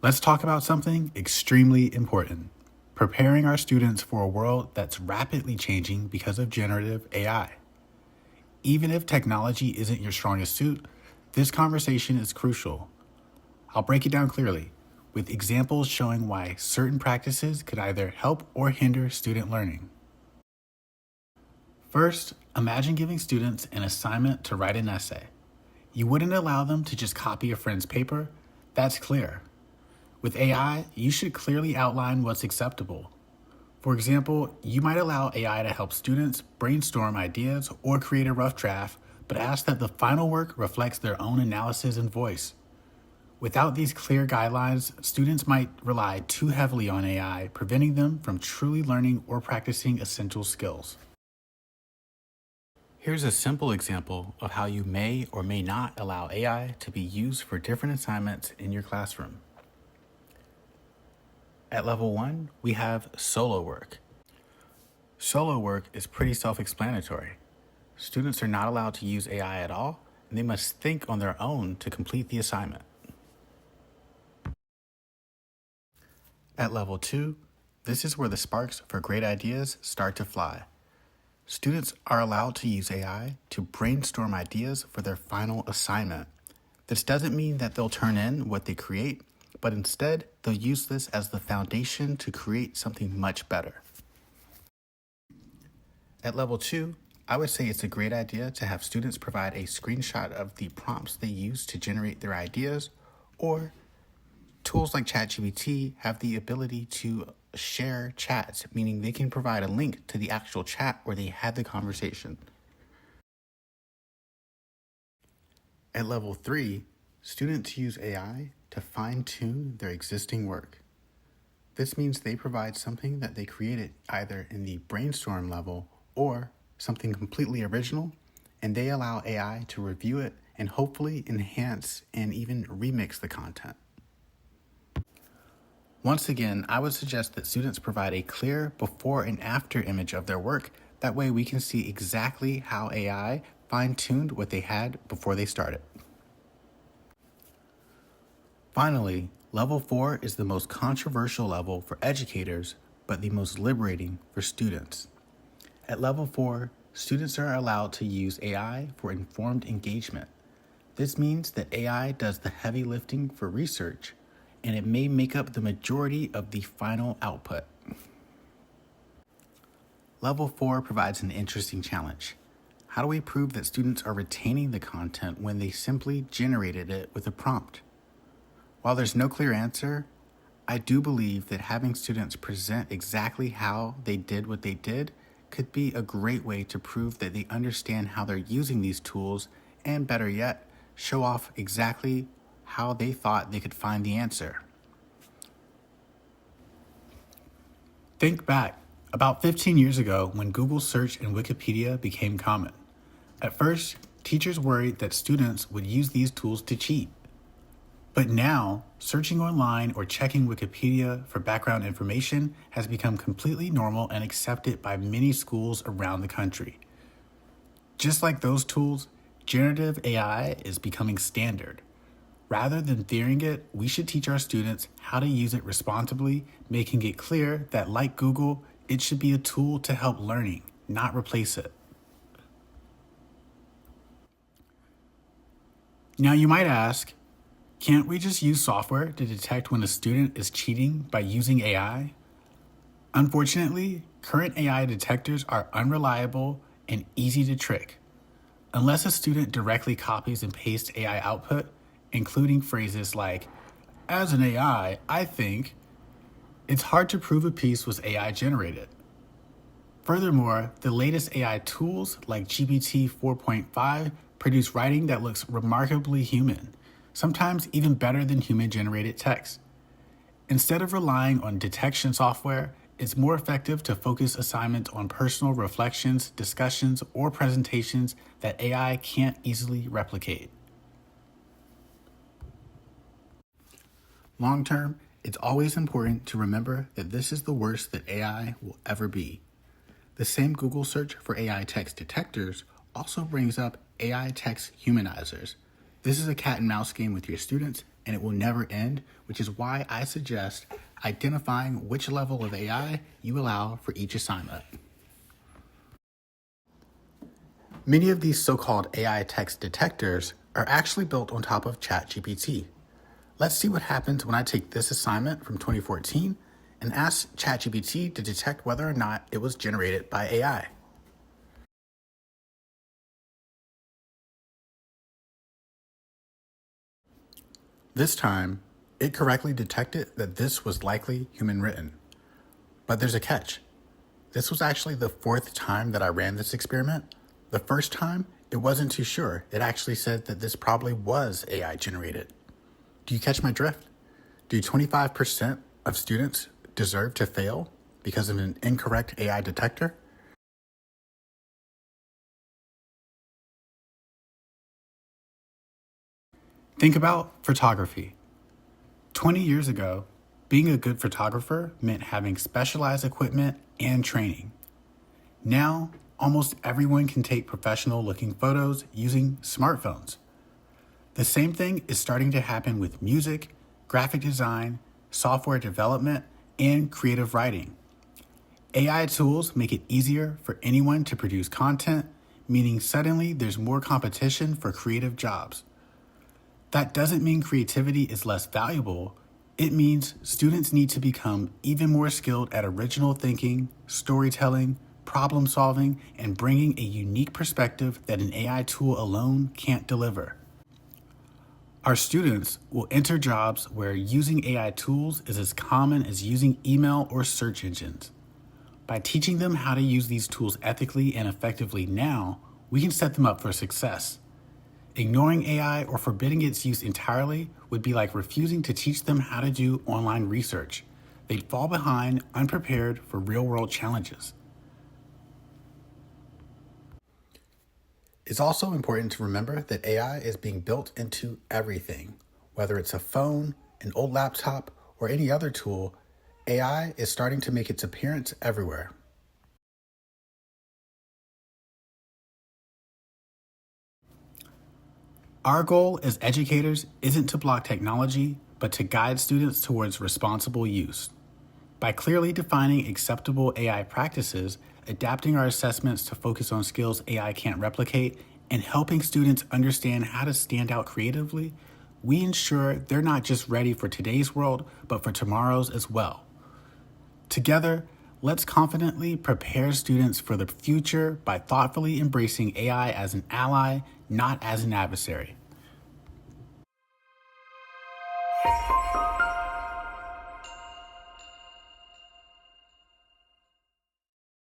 Let's talk about something extremely important: preparing our students for a world that's rapidly changing because of generative AI. Even if technology isn't your strongest suit, this conversation is crucial. I'll break it down clearly, with examples showing why certain practices could either help or hinder student learning. First, imagine giving students an assignment to write an essay. You wouldn't allow them to just copy a friend's paper. That's clear. With AI, you should clearly outline what's acceptable. For example, you might allow AI to help students brainstorm ideas or create a rough draft, but ask that the final work reflects their own analysis and voice. Without these clear guidelines, students might rely too heavily on AI, preventing them from truly learning or practicing essential skills. Here's a simple example of how you may or may not allow AI to be used for different assignments in your classroom. At level 1, we have solo work. Solo work is pretty self-explanatory. Students are not allowed to use AI at all, and they must think on their own to complete the assignment. At level 2, this is where the sparks for great ideas start to fly. Students are allowed to use AI to brainstorm ideas for their final assignment. This doesn't mean that they'll turn in what they create, but instead they'll use this as the foundation to create something much better. At level 2, I would say it's a great idea to have students provide a screenshot of the prompts they use to generate their ideas, or tools like ChatGPT have the ability to share chats, meaning they can provide a link to the actual chat where they had the conversation. At level 3, students use AI to fine-tune their existing work. This means they provide something that they created either in the brainstorm level or something completely original, and they allow AI to review it and hopefully enhance and even remix the content. Once again, I would suggest that students provide a clear before and after image of their work. That way we can see exactly how AI fine-tuned what they had before they started. Finally, level 4 is the most controversial level for educators, but the most liberating for students. At level 4, students are allowed to use AI for informed engagement. This means that AI does the heavy lifting for research, and it may make up the majority of the final output. Level 4 provides an interesting challenge. How do we prove that students are retaining the content when they simply generated it with a prompt? While there's no clear answer, I do believe that having students present exactly how they did what they did could be a great way to prove that they understand how they're using these tools, and better yet, show off exactly how they thought they could find the answer. Think back, about 15 years ago when Google search and Wikipedia became common. At first, teachers worried that students would use these tools to cheat. But now, searching online or checking Wikipedia for background information has become completely normal and accepted by many schools around the country. Just like those tools, generative AI is becoming standard. Rather than fearing it, we should teach our students how to use it responsibly, making it clear that, like Google, it should be a tool to help learning, not replace it. Now you might ask, can't we just use software to detect when a student is cheating by using AI? Unfortunately, current AI detectors are unreliable and easy to trick. Unless a student directly copies and pastes AI output, including phrases like, "As an AI, I think," it's hard to prove a piece was AI generated. Furthermore, the latest AI tools like GPT 4.5 produce writing that looks remarkably human, sometimes even better than human-generated text. Instead of relying on detection software, it's more effective to focus assignments on personal reflections, discussions, or presentations that AI can't easily replicate. Long term, it's always important to remember that this is the worst that AI will ever be. The same Google search for AI text detectors also brings up AI text humanizers. This is a cat and mouse game with your students, and it will never end, which is why I suggest identifying which level of AI you allow for each assignment. Many of these so-called AI text detectors are actually built on top of ChatGPT. Let's see what happens when I take this assignment from 2014 and ask ChatGPT to detect whether or not it was generated by AI. This time, it correctly detected that this was likely human written. But there's a catch. This was actually the fourth time that I ran this experiment. The first time, it wasn't too sure. It actually said that this probably was AI generated. Do you catch my drift? Do 25% of students deserve to fail because of an incorrect AI detector? Think about photography. 20 years ago, being a good photographer meant having specialized equipment and training. Now, almost everyone can take professional looking photos using smartphones. The same thing is starting to happen with music, graphic design, software development, and creative writing. AI tools make it easier for anyone to produce content, meaning suddenly there's more competition for creative jobs. That doesn't mean creativity is less valuable. It means students need to become even more skilled at original thinking, storytelling, problem solving, and bringing a unique perspective that an AI tool alone can't deliver. Our students will enter jobs where using AI tools is as common as using email or search engines. By teaching them how to use these tools ethically and effectively now, we can set them up for success. Ignoring AI or forbidding its use entirely would be like refusing to teach them how to do online research. They'd fall behind, unprepared for real-world challenges. It's also important to remember that AI is being built into everything. Whether it's a phone, an old laptop, or any other tool, AI is starting to make its appearance everywhere. Our goal as educators isn't to block technology, but to guide students towards responsible use. By clearly defining acceptable AI practices, adapting our assessments to focus on skills AI can't replicate, and helping students understand how to stand out creatively, we ensure they're not just ready for today's world, but for tomorrow's as well. Together, let's confidently prepare students for the future by thoughtfully embracing AI as an ally, not as an adversary.